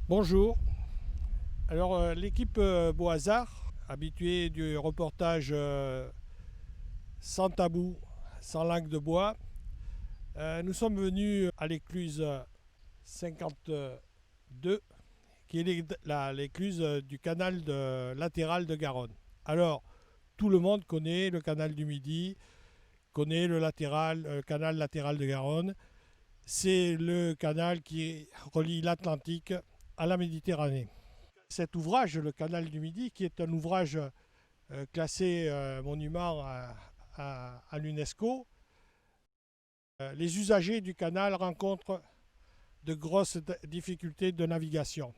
Bonjour. Alors l'équipe Beau Hasard, habituée du reportage sans tabou, sans langue de bois, nous sommes venus à l'écluse 52, qui est l'écluse du canal latéral de Garonne. Alors, tout le monde connaît le canal du Midi, connaît le canal latéral de Garonne. C'est le canal qui relie l'Atlantique à la Méditerranée. Cet ouvrage, le canal du Midi, qui est un ouvrage classé monument à l'UNESCO, les usagers du canal rencontrent de grosses difficultés de navigation.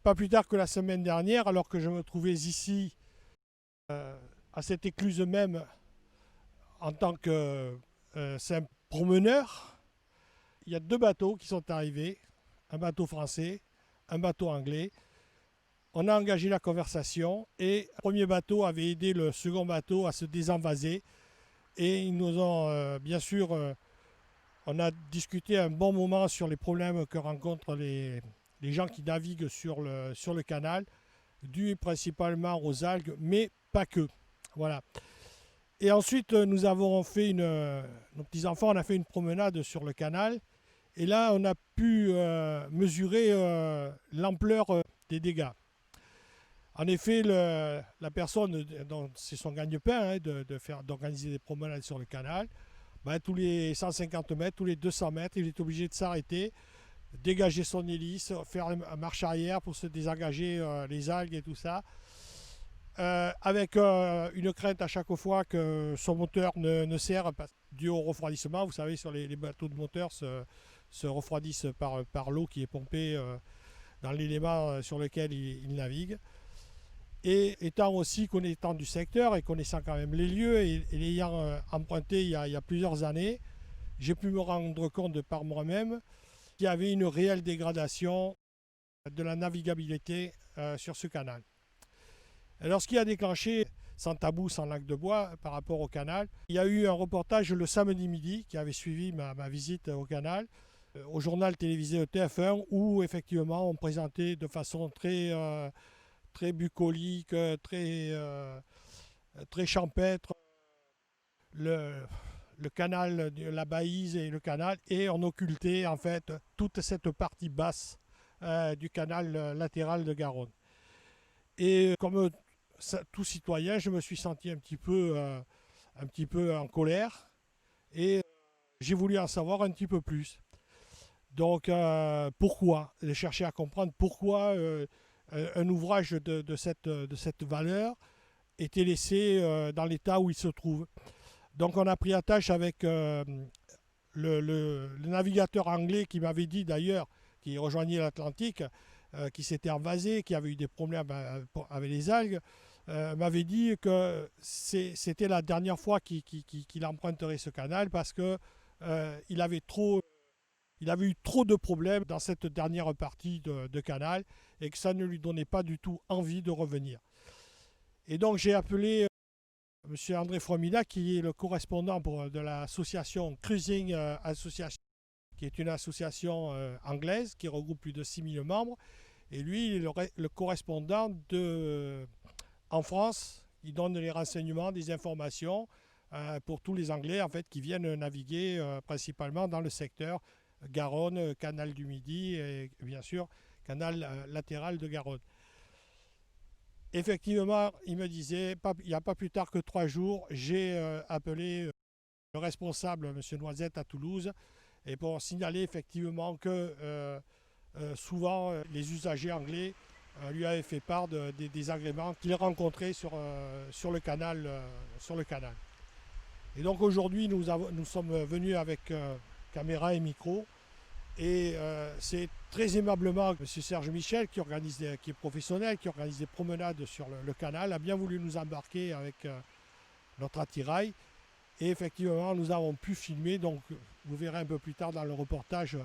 Pas plus tard que la semaine dernière, alors que je me trouvais ici, à cette écluse même, en tant que simple promeneur, il y a deux bateaux qui sont arrivés, un bateau français, un bateau anglais. On a engagé la conversation et le premier bateau avait aidé le second bateau à se désenvaser. Et ils nous ont, bien sûr, on a discuté un bon moment sur les problèmes que rencontrent les gens qui naviguent sur le canal, dus principalement aux algues, mais pas que. Voilà. Et ensuite, nous avons fait nos petits-enfants, on a fait une promenade sur le canal. Et là, on a pu mesurer l'ampleur des dégâts. En effet, la personne, c'est son gagne-pain d'organiser des promenades sur le canal. Tous les 150 mètres, tous les 200 mètres, il est obligé de s'arrêter, dégager son hélice, faire une marche arrière pour se désengager les algues et tout ça. Avec une crainte à chaque fois que son moteur ne serre dû au refroidissement. Vous savez, sur les bateaux de moteur se refroidissent par l'eau qui est pompée dans l'élément sur lequel il navigue. Et étant aussi connaissant du secteur et connaissant quand même les lieux et l'ayant emprunté il y a plusieurs années, j'ai pu me rendre compte par moi-même qu'il y avait une réelle dégradation de la navigabilité sur ce canal. Alors ce qui a déclenché, sans tabou, sans langue de bois, par rapport au canal, il y a eu un reportage le samedi midi qui avait suivi ma visite au canal, au journal télévisé TF1, où effectivement on présentait de façon très bucolique, très champêtre le canal, la Baïse et le canal, et on occultait en fait toute cette partie basse du canal latéral de Garonne. Et comme tout citoyen, je me suis senti un petit peu en colère et j'ai voulu en savoir un petit peu plus. Donc pourquoi? J'ai cherché à comprendre pourquoi un ouvrage de cette valeur était laissé dans l'état où il se trouve. Donc on a pris attache avec le navigateur anglais qui m'avait dit d'ailleurs, qui rejoignait l'Atlantique, qui s'était envasé, qui avait eu des problèmes avec les algues, m'avait dit que c'était la dernière fois qu'il emprunterait ce canal parce qu'il avait eu trop de problèmes dans cette dernière partie de canal et que ça ne lui donnait pas du tout envie de revenir. Et donc j'ai appelé M. André Fromina, qui est le correspondant de l'association Cruising Association, qui est une association anglaise qui regroupe plus de 6000 membres. Et lui, il est le correspondant en France. Il donne les renseignements, des informations pour tous les Anglais en fait, qui viennent naviguer principalement dans le secteur Garonne, canal du Midi et bien sûr canal latéral de Garonne. Effectivement, il me disait, il n'y a pas plus tard que 3 jours, j'ai appelé le responsable, M. Noisette, à Toulouse, et pour signaler effectivement que souvent les usagers anglais lui avaient fait part des désagréments qu'ils rencontraient sur le canal. Et donc aujourd'hui, nous sommes venus avec caméra et micro. Et c'est très aimablement M. Serge Michel, qui est professionnel, qui organise des promenades sur le canal, a bien voulu nous embarquer avec notre attirail. Et effectivement, nous avons pu filmer, donc vous verrez un peu plus tard dans le reportage,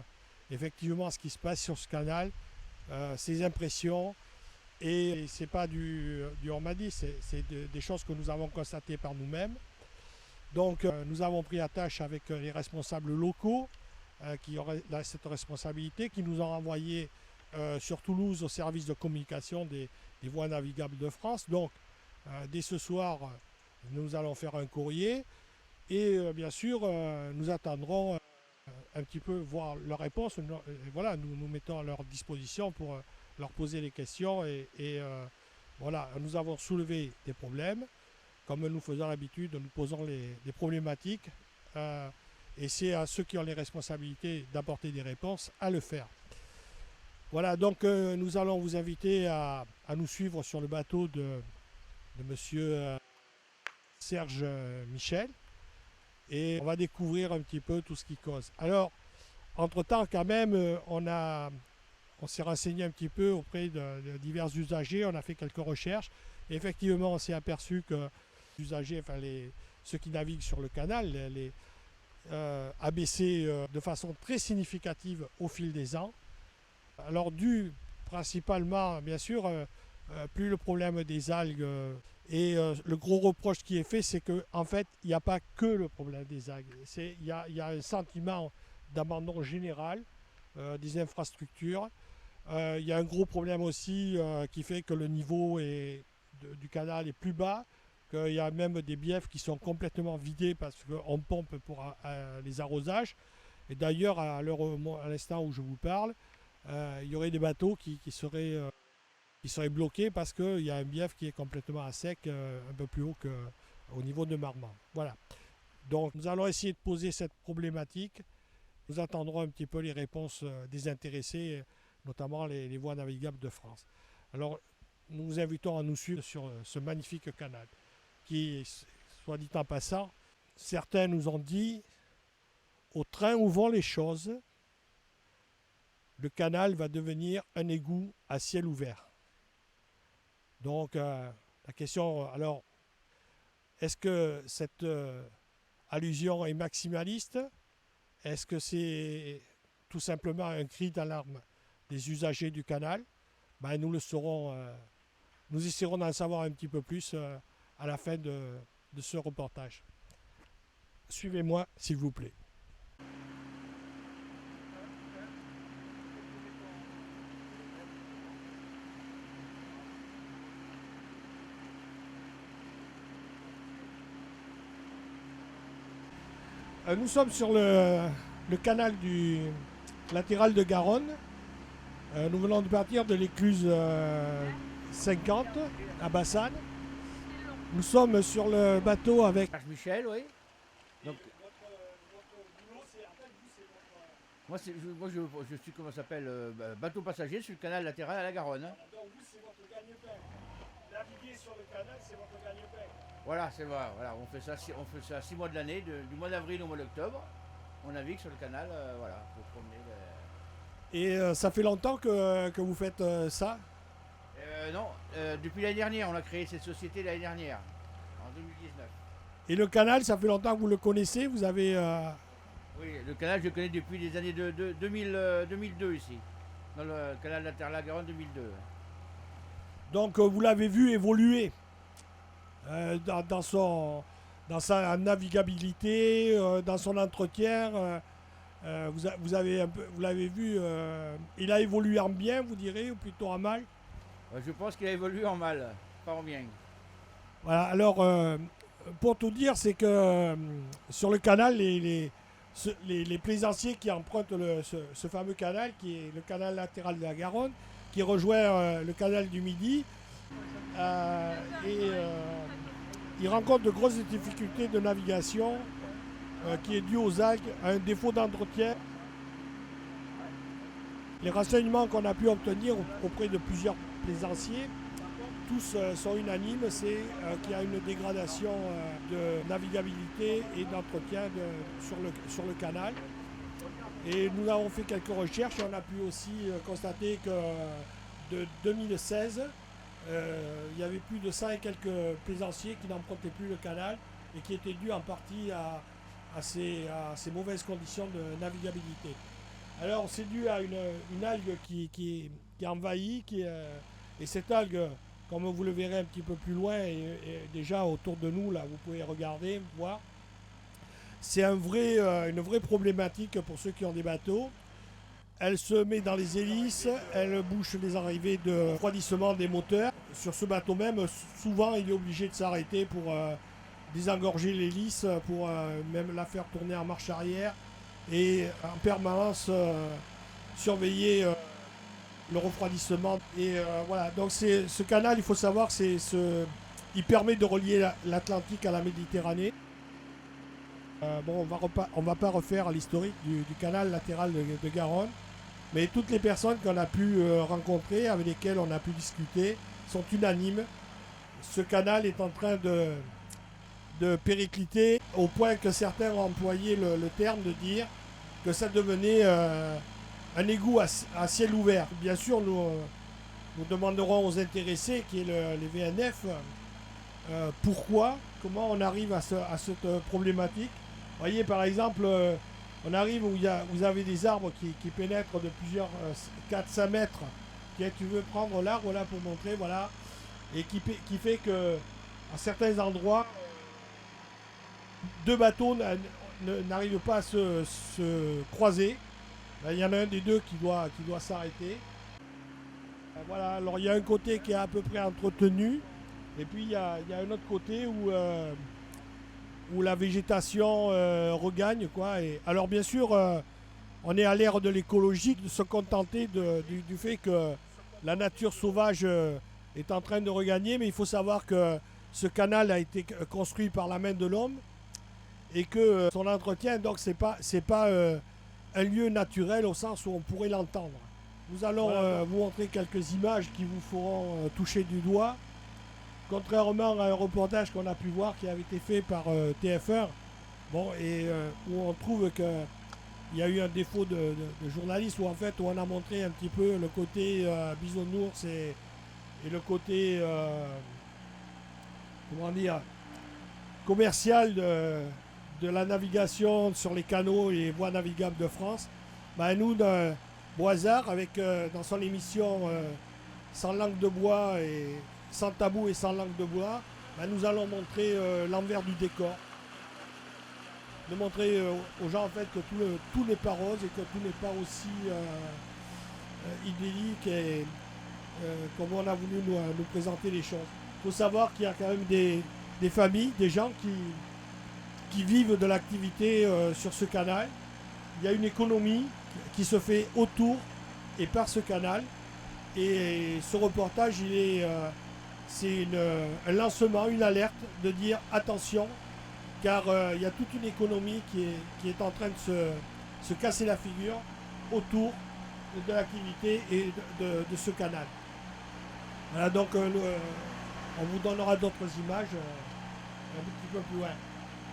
effectivement ce qui se passe sur ce canal, ses impressions, Et ce n'est pas du on m'a dit, des choses que nous avons constatées par nous-mêmes. Donc nous avons pris attache avec les responsables locaux qui auraient cette responsabilité, qui nous ont renvoyé sur Toulouse au service de communication des voies navigables de France. Donc dès ce soir, nous allons faire un courrier et bien sûr nous attendrons un petit peu voir leur réponse. Voilà, nous mettons à leur disposition pour leur poser des questions et voilà, nous avons soulevé des problèmes. Comme nous faisons l'habitude, nous posons des problématiques et c'est à ceux qui ont les responsabilités d'apporter des réponses à le faire. Voilà, donc nous allons vous inviter à nous suivre sur le bateau de monsieur Serge Michel et on va découvrir un petit peu tout ce qui cause. Alors, entre-temps, quand même, on s'est renseigné un petit peu auprès de divers usagers, on a fait quelques recherches et effectivement, on s'est aperçu que les usagers, enfin ceux qui naviguent sur le canal, a baissé de façon très significative au fil des ans. Alors dû principalement, bien sûr, plus le problème des algues et le gros reproche qui est fait, c'est qu'en fait, il n'y a pas que le problème des algues. Il y a un sentiment d'abandon général des infrastructures. Il y a un gros problème aussi qui fait que le niveau du canal est plus bas, qu'il y a même des biefs qui sont complètement vidés parce qu'on pompe pour les arrosages. Et d'ailleurs, à l'instant où je vous parle, il y aurait des bateaux qui seraient bloqués parce qu'il y a un bief qui est complètement à sec un peu plus haut qu'au niveau de Marmande. Voilà. Donc nous allons essayer de poser cette problématique. Nous attendrons un petit peu les réponses des intéressés, notamment les voies navigables de France. Alors nous vous invitons à nous suivre sur ce magnifique canal qui, soit dit en passant, certains nous ont dit, au train où vont les choses, le canal va devenir un égout à ciel ouvert. Donc la question, alors, est-ce que cette allusion est maximaliste? Est-ce que c'est tout simplement un cri d'alarme des usagers du canal? Ben, nous le saurons, nous essaierons d'en savoir un petit peu plus à la fin de ce reportage. Suivez-moi, s'il vous plaît. Nous sommes sur le canal latéral de Garonne. Nous venons de partir de l'écluse 50 à Bassane. Nous sommes sur le bateau avec Serge Michel, oui. Donc, moi, je suis, comment ça s'appelle, bateau passager sur le canal latéral à la Garonne. Donc vous, c'est votre gagne-pain. Naviguer sur le canal, c'est votre gagne-pain. Voilà, c'est vrai. Voilà, on fait ça 6 mois de l'année, du mois d'avril au mois d'octobre. On navigue sur le canal, voilà, pour promener. Et ça fait longtemps que vous faites ça? Non, depuis l'année dernière, on a créé cette société l'année dernière, en 2019. Et le canal, ça fait longtemps que vous le connaissez? Vous avez... Oui, le canal, je le connais depuis les années 2002 ici. Dans le canal latéral à la Garonne 2002. Donc vous l'avez vu évoluer dans sa navigabilité, dans son entretien. Vous l'avez vu, il a évolué en bien, vous direz, ou plutôt en mal? Je pense qu'il a évolué en mal, pas en bien. Voilà, alors pour tout dire, c'est que sur le canal, les plaisanciers qui empruntent ce fameux canal, qui est le canal latéral de la Garonne, qui rejoint le canal du Midi, ils rencontrent de grosses difficultés de navigation qui est due aux algues, à un défaut d'entretien. Les renseignements qu'on a pu obtenir auprès de plusieurs plaisanciers, tous sont unanimes, c'est qu'il y a une dégradation de navigabilité et d'entretien sur le canal. Et nous avons fait quelques recherches et on a pu aussi constater que de 2016, il y avait plus de 100 et quelques plaisanciers qui n'empruntaient plus le canal et qui étaient dus en partie à ces mauvaises conditions de navigabilité. Alors c'est dû à une algue qui envahit, qui Et cette algue, comme vous le verrez un petit peu plus loin, et déjà autour de nous, là, vous pouvez regarder, voir, c'est une vraie problématique pour ceux qui ont des bateaux. Elle se met dans les hélices, elle bouche les arrivées de refroidissement des moteurs. Sur ce bateau même, souvent il est obligé de s'arrêter pour désengorger l'hélice, pour même la faire tourner en marche arrière et en permanence surveiller le refroidissement. Et voilà, donc ce canal, il faut savoir, il permet de relier l'Atlantique à la Méditerranée. Bon, on va pas refaire l'historique du canal latéral de Garonne, mais toutes les personnes qu'on a pu rencontrer, avec lesquelles on a pu discuter, sont unanimes. Ce canal est en train de péricliter au point que certains ont employé le terme de dire que ça devenait un égout à ciel ouvert. Bien sûr, nous demanderons aux intéressés, qui est les VNF, pourquoi, comment on arrive à cette problématique. Vous voyez, par exemple, on arrive où vous avez des arbres qui pénètrent de plusieurs 4-5 mètres. Tu veux prendre l'arbre là pour montrer, voilà, et qui fait que à certains endroits, deux bateaux n'arrivent pas à se croiser. Là, il y en a un des deux qui doit s'arrêter. Voilà, alors il y a un côté qui est à peu près entretenu, et puis il y a un autre côté où la végétation regagne, quoi. Et, alors bien sûr, on est à l'ère de l'écologie, de se contenter du fait que la nature sauvage est en train de regagner, mais il faut savoir que ce canal a été construit par la main de l'homme et que son entretien, donc c'est pas un lieu naturel au sens où on pourrait l'entendre. Nous allons vous montrer quelques images qui vous feront toucher du doigt. Contrairement à un reportage qu'on a pu voir qui avait été fait par TF1, bon, et où on trouve qu'il y a eu un défaut de journaliste, où en fait où on a montré un petit peu le côté bisounours et le côté comment dire, commercial de la navigation sur les canaux et les voies navigables de France. Ben, nous, Boisard, avec dans son émission Sans langue de bois et Sans tabou et sans langue de bois, ben nous allons montrer l'envers du décor. De montrer aux gens en fait que tout n'est pas rose et que tout n'est pas aussi idyllique et comme on a voulu nous présenter les choses. Il faut savoir qu'il y a quand même des familles, des gens qui vivent de l'activité sur ce canal. Il y a une économie qui se fait autour et par ce canal. Et ce reportage, c'est un lancement, une alerte de dire attention, car il y a toute une économie qui est en train de se casser la figure autour de l'activité et de ce canal. Voilà, donc on vous donnera d'autres images un petit peu plus loin.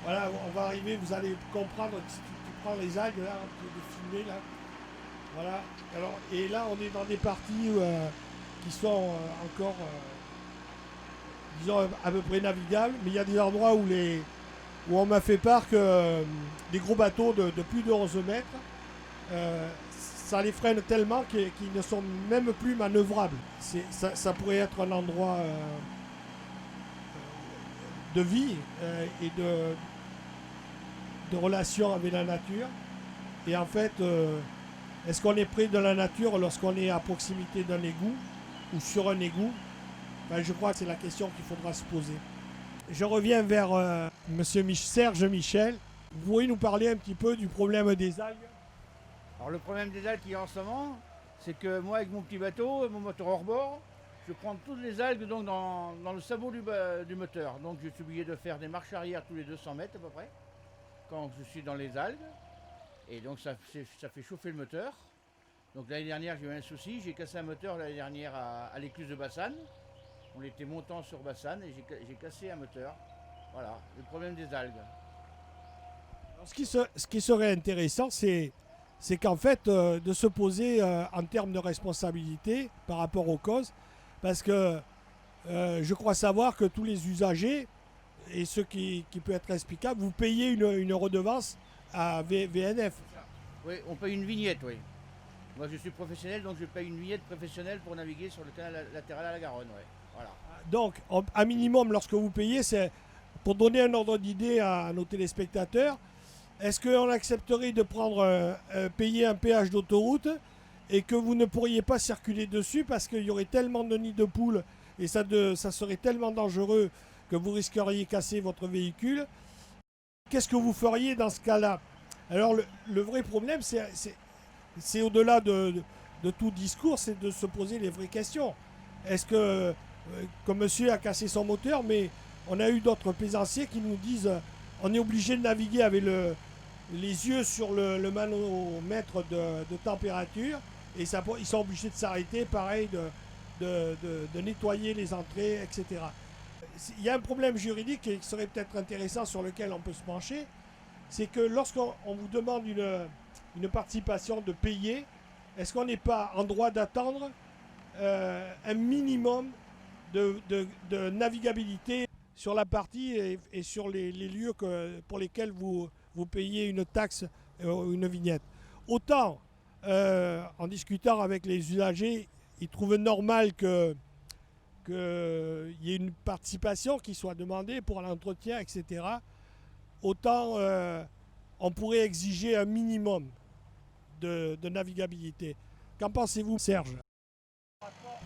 Voilà, on va arriver, vous allez comprendre, si tu prends les algues là, de filmer là. Voilà, alors, et là on est dans des parties qui sont encore disons à peu près navigables, mais il y a des endroits où on m'a fait part que des gros bateaux de plus de 11 mètres, ça les freine tellement qu'ils ne sont même plus manœuvrables. Ça pourrait être un endroit de vie et de relation avec la nature. Et en fait, est-ce qu'on est près de la nature lorsqu'on est à proximité d'un égout ou sur un égout? Ben, je crois que c'est la question qu'il faudra se poser. Je reviens vers monsieur Serge Michel. Vous pourriez nous parler un petit peu du problème des algues? Alors le problème des algues qu'il y a en ce moment, c'est que moi avec mon petit bateau, mon moteur hors bord, je prends toutes les algues donc, dans le sabot du moteur. Donc je suis obligé de faire des marches arrière tous les 200 mètres à peu près, quand je suis dans les algues. Et donc ça fait chauffer le moteur. Donc l'année dernière j'ai eu un souci, j'ai cassé un moteur l'année dernière à l'écluse de Bassane. On était montant sur Bassane et j'ai cassé un moteur. Voilà, le problème des algues. Alors, ce qui serait intéressant, c'est qu'en fait, de se poser en termes de responsabilité par rapport aux causes, parce que je crois savoir que tous les usagers, et ce qui peut être explicable, vous payez une redevance à VNF. Oui, on paye une vignette, oui. Moi je suis professionnel, donc je paye une vignette professionnelle pour naviguer sur le canal latéral à la Garonne. Ouais. Voilà. Donc, un minimum, lorsque vous payez, c'est pour donner un ordre d'idée à nos téléspectateurs. Est-ce qu'on accepterait de prendre, payer un péage d'autoroute et que vous ne pourriez pas circuler dessus parce qu'il y aurait tellement de nids de poules et ça serait tellement dangereux que vous risqueriez de casser votre véhicule? Qu'est-ce que vous feriez dans ce cas-là? Alors, le vrai problème, c'est au-delà de tout discours, c'est de se poser les vraies questions. Est-ce que, comme monsieur a cassé son moteur, mais on a eu d'autres plaisanciers qui nous disent on est obligé de naviguer avec les yeux sur le manomètre de température et ça, ils sont obligés de s'arrêter, pareil, de nettoyer les entrées, etc. Il y a un problème juridique qui serait peut-être intéressant sur lequel on peut se pencher, c'est que lorsqu'on vous demande une participation de payer, est-ce qu'on n'est pas en droit d'attendre un minimum de navigabilité sur la partie et sur les lieux pour lesquels vous payez une taxe ou une vignette. Autant, en discutant avec les usagers, ils trouvent normal qu'il y ait une participation qui soit demandée pour l'entretien, etc. Autant on pourrait exiger un minimum de navigabilité. Qu'en pensez-vous, Serge?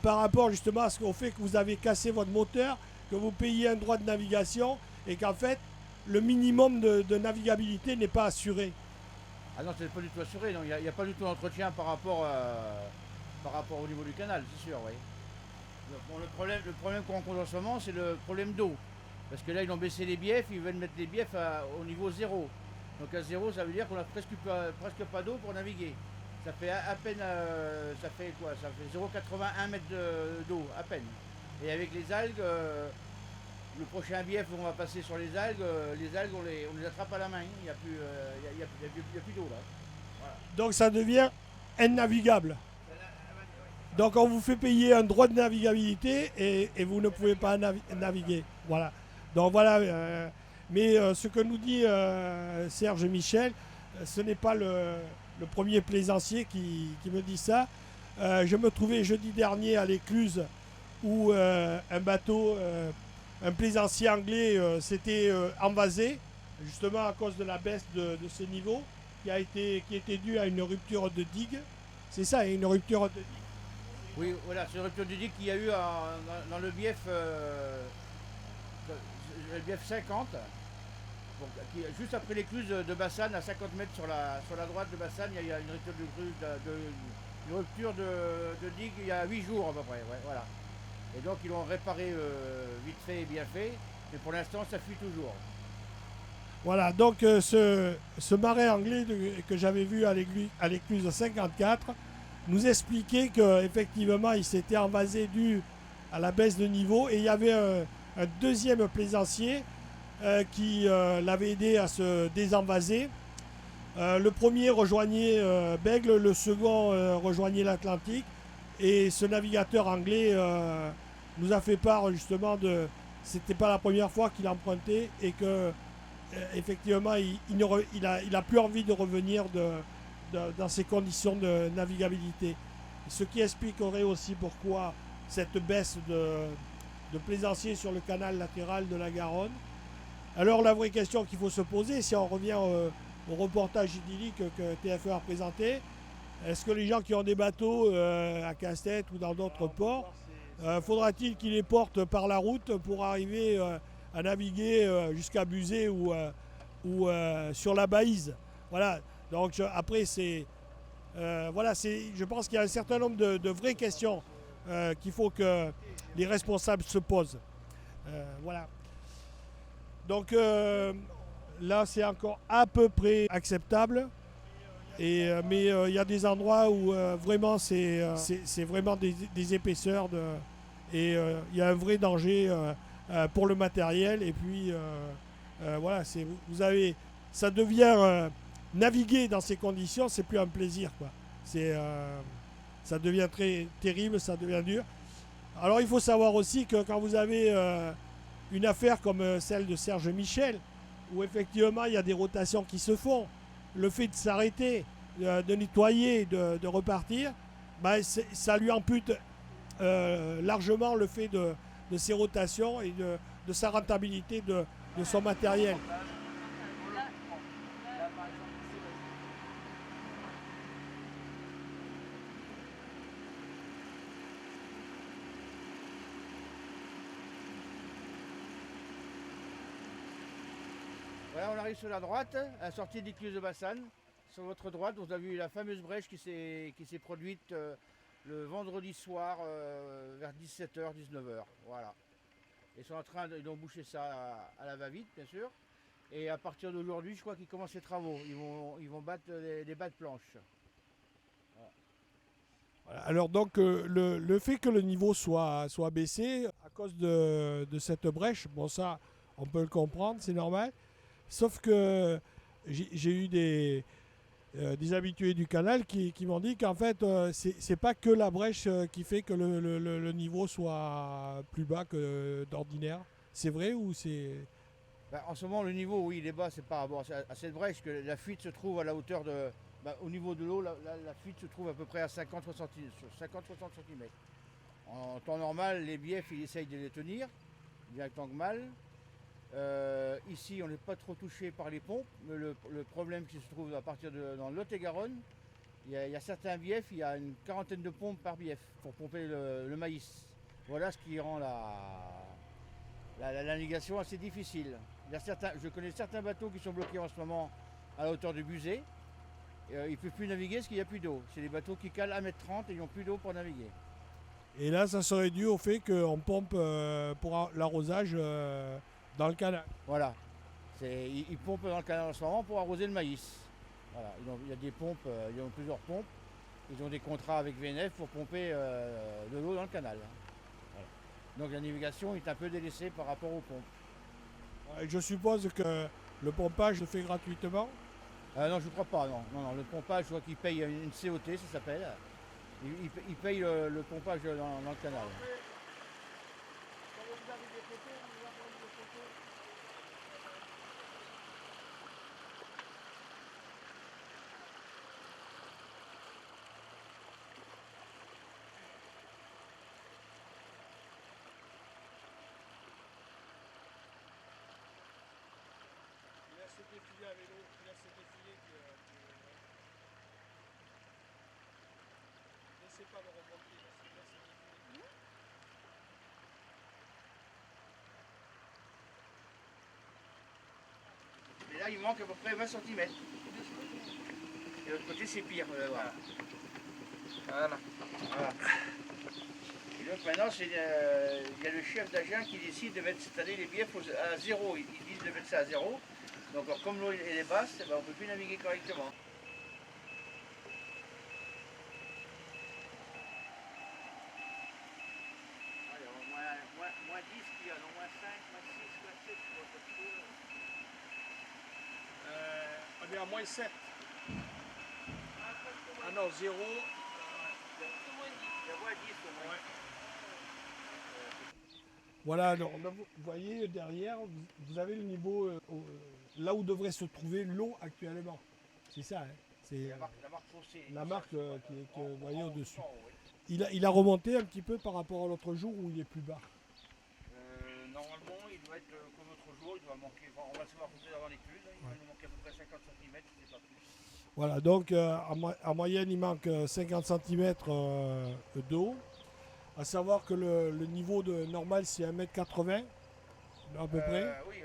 Par rapport justement au fait que vous avez cassé votre moteur, que vous payez un droit de navigation et qu'en fait le minimum de navigabilité n'est pas assuré. Ah non, c'est pas du tout assuré, il n'y a pas du tout d'entretien par rapport au niveau du canal, c'est sûr, oui. Bon, le problème qu'on rencontre en ce moment, c'est le problème d'eau. Parce que là, ils ont baissé les biefs, ils veulent mettre les biefs au niveau 0. Donc à 0, ça veut dire qu'on a presque pas d'eau pour naviguer. Ça fait à peine, ça fait quoi? Ça fait 0,81 mètres d'eau, à peine. Et avec les algues, le prochain bief où on va passer sur les algues on les attrape à la main. Il n'y a plus d'eau là. Voilà. Donc ça devient innavigable. Donc on vous fait payer un droit de navigabilité et vous ne pouvez pas naviguer. Voilà. Donc voilà. Mais ce que nous dit Serge Michel, ce n'est pas le premier plaisancier qui me dit ça. Je me trouvais jeudi dernier à l'Écluse où un bateau, un plaisancier anglais s'était envasé, justement à cause de la baisse de ses niveaux, qui était due à une rupture de digue. C'est ça, une rupture de digue. Oui, voilà, c'est une rupture de digue qu'il y a eu dans le bief 50. Donc, juste après l'écluse de Bassane, à 50 mètres sur la droite de Bassane, il y a une rupture de digue il y a 8 jours à peu près. Ouais, voilà. Et donc ils l'ont réparé vite fait et bien fait, mais pour l'instant ça fuit toujours. Voilà, donc ce marin anglais que j'avais vu à l'écluse 54 nous expliquait qu'effectivement il s'était envasé dû à la baisse de niveau et il y avait un deuxième plaisancier qui l'avait aidé à se désenvaser. Le premier rejoignait Bègle, le second rejoignait l'Atlantique et ce navigateur anglais nous a fait part justement c'était pas la première fois qu'il empruntait et que effectivement il a plus envie de revenir dans ces conditions de navigabilité. Ce qui expliquerait aussi pourquoi cette baisse de plaisanciers sur le canal latéral de la Garonne. Alors la vraie question qu'il faut se poser, si on revient au reportage idyllique que TF1 a présenté, est-ce que les gens qui ont des bateaux à Casse-Tête ou dans d'autres ports, faudra-t-il qu'ils les portent par la route pour arriver à naviguer jusqu'à Buzet ou sur la Baïse? Voilà. Donc après je pense qu'il y a un certain nombre de vraies questions qu'il faut que les responsables se posent. Voilà. Donc là c'est encore à peu près acceptable. Mais il y a des endroits où vraiment c'est vraiment des épaisseurs et il y a un vrai danger pour le matériel. Et puis voilà, ça devient naviguer dans ces conditions, c'est plus un plaisir, quoi. Ça devient très terrible, ça devient dur. Alors il faut savoir aussi que quand vous avez une affaire comme celle de Serge Michel, où effectivement il y a des rotations qui se font, le fait de s'arrêter de nettoyer, de repartir, bah, ça lui ampute largement le fait de ses rotations et de sa rentabilité de son matériel. Voilà, on arrive sur la droite, à la sortie de l'écluse de Bassane. Sur votre droite, vous avez vu la fameuse brèche qui s'est produite le vendredi soir vers 17h, 19h. Voilà. Ils ont bouché ça à la va-vite, bien sûr. Et à partir d'aujourd'hui, je crois qu'ils commencent les travaux. Ils vont battre les bas de planche. Voilà. Alors donc le fait que le niveau soit baissé à cause de cette brèche, bon ça on peut le comprendre, c'est normal. Sauf que j'ai eu des habitués du canal qui m'ont dit qu'en fait c'est pas que la brèche qui fait que le niveau soit plus bas que d'ordinaire. C'est vrai ou c'est... Ben, en ce moment, le niveau, oui, il est bas, c'est par rapport à cette brèche que la fuite se trouve à la hauteur de... Ben, au niveau de l'eau, la fuite se trouve à peu près à 50-60 cm. En temps normal, les biefs, ils essayent de les tenir, bien tant que mal. Ici, on n'est pas trop touché par les pompes, mais le problème qui se trouve à partir dans le Lot-et-Garonne, il y a certains biefs, il y a une quarantaine de pompes par bief pour pomper le maïs. Voilà ce qui rend la navigation assez difficile. Je connais certains bateaux qui sont bloqués en ce moment à la hauteur de Buzet. Ils ne peuvent plus naviguer parce qu'il n'y a plus d'eau. C'est des bateaux qui calent 1,30 m et ils n'ont plus d'eau pour naviguer. Et là, ça serait dû au fait qu'on pompe pour l'arrosage dans le canal. Voilà. Ils pompent dans le canal en ce moment pour arroser le maïs. Voilà. Il y a des pompes, ils ont plusieurs pompes. Ils ont des contrats avec VNF pour pomper de l'eau dans le canal. Voilà. Donc la navigation est un peu délaissée par rapport aux pompes. Je suppose que le pompage se fait gratuitement. Non, je ne crois pas, non. Non, le pompage, je vois qu'ils payent une COT, ça s'appelle. Ils payent le pompage dans le canal. Et là, il manque à peu près 20 cm. Et de l'autre côté, c'est pire. Voilà. Voilà. Et donc maintenant, il y a le chef d'agent qui décide de mettre cette année les biefs à zéro. Ils disent de mettre ça à zéro. Donc alors, comme l'eau est basse, ben, on ne peut plus naviguer correctement. Moins 10 qu'il y a, non, moins 5, moins 6, moins 7, je vois On est à moins 7. Ah non, 0. il y a moins 10 au moins. Voilà, alors, vous voyez derrière, vous avez le niveau là où devrait se trouver l'eau actuellement. C'est ça, hein. C'est La marque foncée. la marque qui est que vous voyez au-dessus. Il a remonté un petit peu par rapport à l'autre jour où il est plus bas. Normalement, il doit être comme l'autre jour, il doit manquer, on va savoir peut-être avant l'écluse, il va nous manquer à peu près 50 cm, c'est pas plus. Voilà, donc en moyenne il manque 50 cm d'eau. À savoir que le niveau normal c'est 1,80 m à peu près. Oui,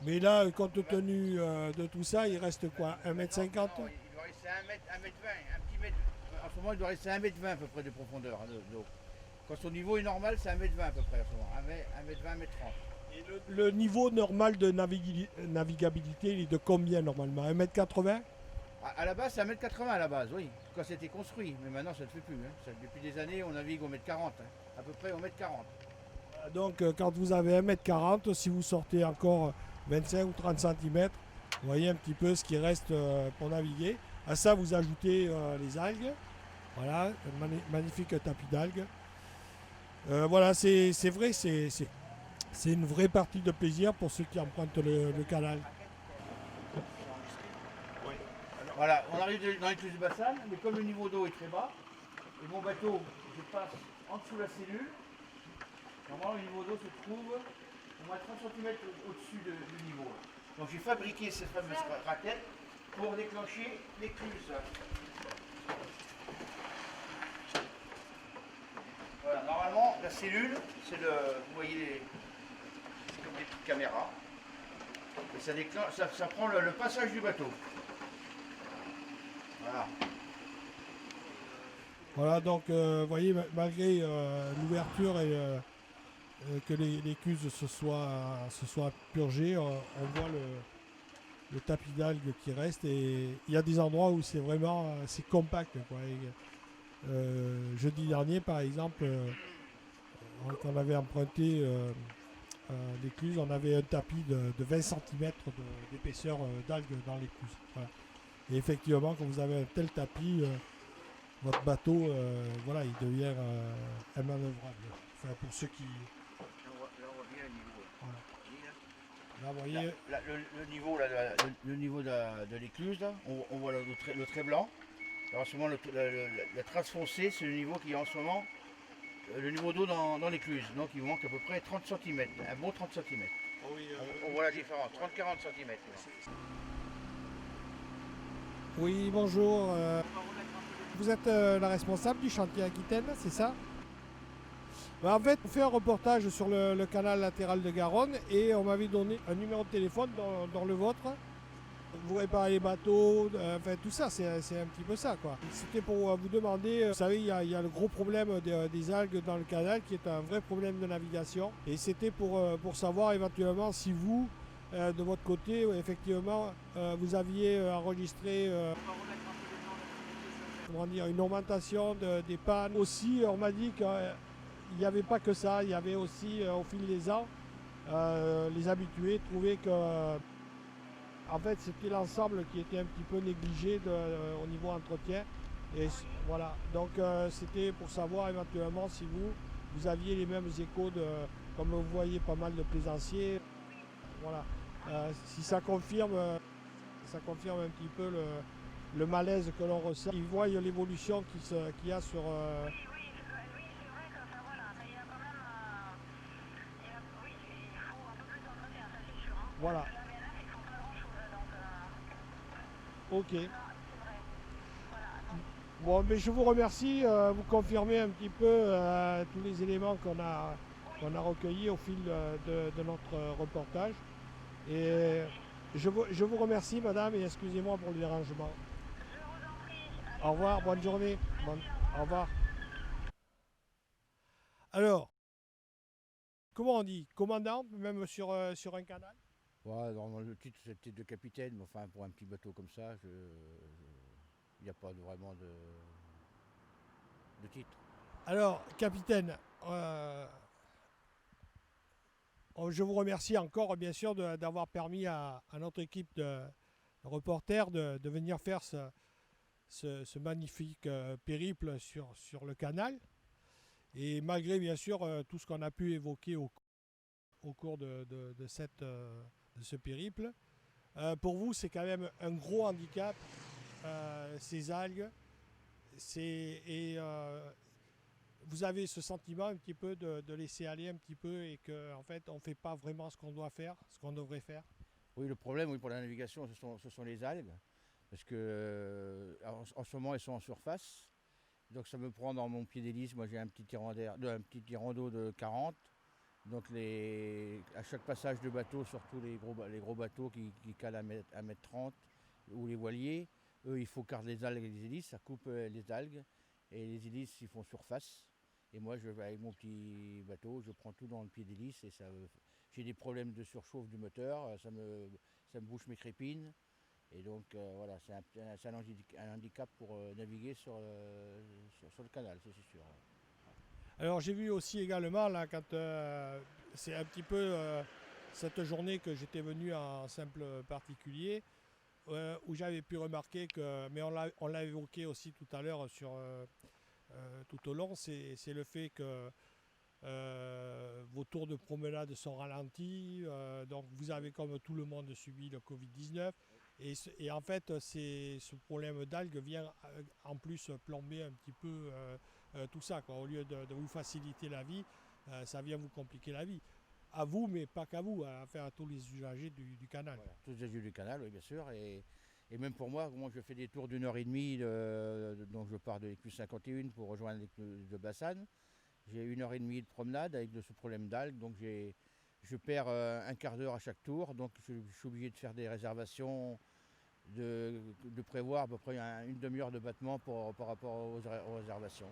Mais là, compte tenu de tout ça, il reste quoi, 1,50 m? il doit rester 1,20 m, un petit mètre. En ce moment, il doit rester 1,20 m à peu près de profondeur d'eau. Quand son niveau est normal, c'est 1,20 m à peu près en ce moment, 1,20 m, 1,30 m. Et le niveau normal de navigabilité, il est de combien normalement, 1,80 m? À la base, c'est 1,80 m à la base, oui, quand c'était construit. Mais maintenant, ça ne se fait plus. Hein. Depuis des années, on navigue au 1,40 m, hein. À peu près au 1,40 m. Donc quand vous avez 1,40 m, si vous sortez encore 25 ou 30 cm, vous voyez un petit peu ce qui reste pour naviguer. À ça, vous ajoutez les algues. Voilà, un magnifique tapis d'algues. Voilà, c'est vrai, c'est une vraie partie de plaisir pour ceux qui empruntent le canal. Voilà, on arrive dans l'écluse de Bassane, mais comme le niveau d'eau est très bas, et mon bateau, je passe en dessous de la cellule, normalement le niveau d'eau se trouve au moins 30 cm au-dessus du niveau. Donc j'ai fabriqué cette fameuse raquette pour déclencher l'écluse. Voilà, normalement la cellule, c'est le. Vous voyez, c'est comme des petites caméras. Et ça déclenche, ça prend le passage du bateau. Voilà. Voilà, donc vous voyez, malgré l'ouverture et que l'écluse se soit purgée, on voit le tapis d'algues qui reste, et il y a des endroits où c'est vraiment c'est compact, quoi. Jeudi dernier, par exemple, quand on avait emprunté l'écluse, on avait un tapis de 20 cm d'épaisseur d'algues dans l'écluse. Voilà. Et effectivement, quand vous avez un tel tapis, votre bateau, voilà, il devient immanœuvrable. Enfin, pour ceux qui. Là, on voit bien le niveau. Voilà. Là, vous Là, voyez. le niveau, là, le niveau de l'écluse, là, on voit le trait blanc. Alors, en ce moment, la trace foncée, c'est le niveau qui est en ce moment le niveau d'eau dans l'écluse. Donc, il vous manque à peu près 30 cm, un bon 30 cm. Oh oui, On voit la différence, 30-40 cm. oui, bonjour. Vous êtes la responsable du chantier Aquitaine, c'est ça? En fait, on fait un reportage sur le canal latéral de Garonne et on m'avait donné un numéro de téléphone dans le vôtre. Vous réparez les bateaux, enfin tout ça, c'est un petit peu ça, quoi. C'était pour vous demander, vous savez, il y a le gros problème des algues dans le canal qui est un vrai problème de navigation. Et c'était pour savoir éventuellement si vous, de votre côté, effectivement, vous aviez enregistré comment dire, une augmentation des pannes. Aussi, on m'a dit qu'il n'y avait pas que ça, il y avait aussi, au fil des ans, les habitués trouvaient que en fait, c'était l'ensemble qui était un petit peu négligé au niveau entretien. Et voilà, donc c'était pour savoir éventuellement si vous aviez les mêmes échos, comme vous voyez pas mal de plaisanciers. Voilà. Si ça confirme un petit peu le malaise que l'on ressent. Ils voient l'évolution qu'il y a sur. Voilà. Ok. Bon, mais je vous remercie. Vous confirmez un petit peu tous les éléments qu'on a recueillis au fil de notre reportage. Et je vous remercie, madame, et excusez-moi pour le dérangement. Au revoir, bonne journée. Au revoir. Alors, comment on dit? Commandant, même sur un canal? Ouais, normalement, le titre, c'est peut-être de capitaine, mais enfin, pour un petit bateau comme ça, il n'y a pas vraiment de titre. Alors, capitaine, je vous remercie encore, bien sûr, d'avoir permis à notre équipe de reporters de venir faire ce magnifique périple sur le canal. Et malgré, bien sûr, tout ce qu'on a pu évoquer au cours de ce périple, pour vous, c'est quand même un gros handicap, ces algues. Et vous avez ce sentiment un petit peu de laisser aller un petit peu et qu'en fait, on ne fait pas vraiment ce qu'on doit faire, ce qu'on devrait faire. Oui, le problème, oui, pour la navigation, ce sont les algues. Parce que en ce moment, elles sont en surface. Donc ça me prend dans mon pied d'hélice. Moi, j'ai un petit tirant d'eau de 40. Donc à chaque passage de bateau, surtout les gros bateaux qui calent à 1,30 m ou les voiliers, eux, il faut garder les algues et les hélices. Ça coupe les algues. Et les hélices, ils font surface. Et moi, je vais avec mon petit bateau, je prends tout dans le pied d'hélice et j'ai des problèmes de surchauffe du moteur, ça me bouche mes crépines. Et donc voilà, c'est un handicap pour naviguer sur le canal, c'est sûr. Alors j'ai vu aussi également, là, quand c'est un petit peu cette journée que j'étais venu en simple particulier, où j'avais pu remarquer que, mais on l'a évoqué aussi tout à l'heure tout au long, c'est le fait que vos tours de promenade sont ralentis, donc vous avez comme tout le monde subi le Covid-19. Et en fait, ce problème d'algues vient en plus plomber un petit peu tout ça, quoi. Au lieu de vous faciliter la vie, ça vient vous compliquer la vie. À vous, mais pas qu'à vous, à faire à tous les usagers du canal. Voilà, tous les yeux du canal, oui, bien sûr. Et même pour moi, je fais des tours d'1 h 30, donc je pars de l'écluse 51 pour rejoindre l'écluse de Bassane. J'ai 1 h 30 de promenade avec ce problème d'algues, donc je perds un quart d'heure à chaque tour, donc je suis obligé de faire des réservations, de prévoir à peu près une demi-heure de battement par rapport aux réservations.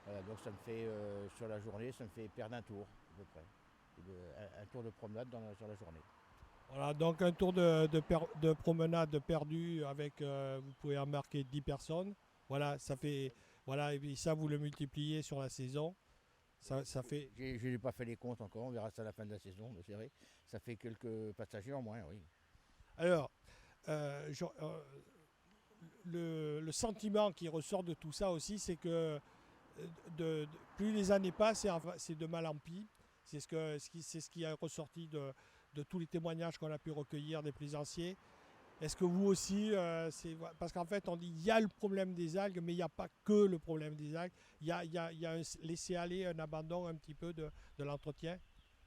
Voilà, donc ça me fait, sur la journée, ça me fait perdre un tour à peu près. Un tour de promenade sur la journée. Voilà, donc un tour de promenade perdu avec, vous pouvez embarquer 10 personnes. Voilà, ça fait, voilà, et puis ça, vous le multipliez sur la saison. Ça fait. Je n'ai pas fait les comptes encore, on verra ça à la fin de la saison, mais c'est vrai, ça fait quelques passagers en moins, oui. Alors, le sentiment qui ressort de tout ça aussi, c'est que plus les années passent, c'est de mal en pis. C'est ce qui est ressorti de tous les témoignages qu'on a pu recueillir des plaisanciers. Est-ce que vous aussi, parce qu'en fait, on dit il y a le problème des algues, mais il n'y a pas que le problème des algues. Il y a un laisser-aller, un abandon un petit peu de l'entretien.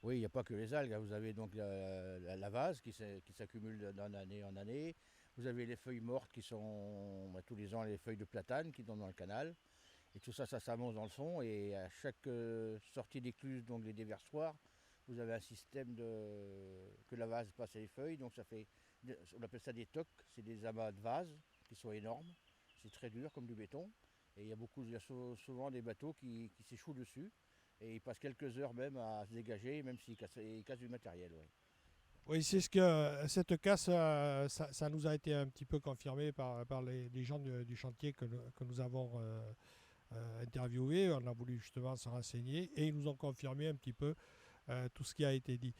Oui, il n'y a pas que les algues, hein. Vous avez donc la vase qui s'accumule d'année en année. Vous avez les feuilles mortes qui sont tous les ans les feuilles de platane qui tombent dans le canal. Et tout ça, ça s'amorce dans le fond. Et à chaque sortie d'écluse, donc les déversoirs, vous avez un système que la vase passe les feuilles. Donc ça fait, on appelle ça des tocs, c'est des amas de vase qui sont énormes. C'est très dur comme du béton. Et il y a souvent des bateaux qui s'échouent dessus. Et ils passent quelques heures même à se dégager, même s'ils cassent du matériel. Ouais. Oui, c'est ce que cette casse, ça nous a été un petit peu confirmé par les gens du chantier que nous avons interviewés. On a voulu justement se renseigner et ils nous ont confirmé un petit peu tout ce qui a été dit.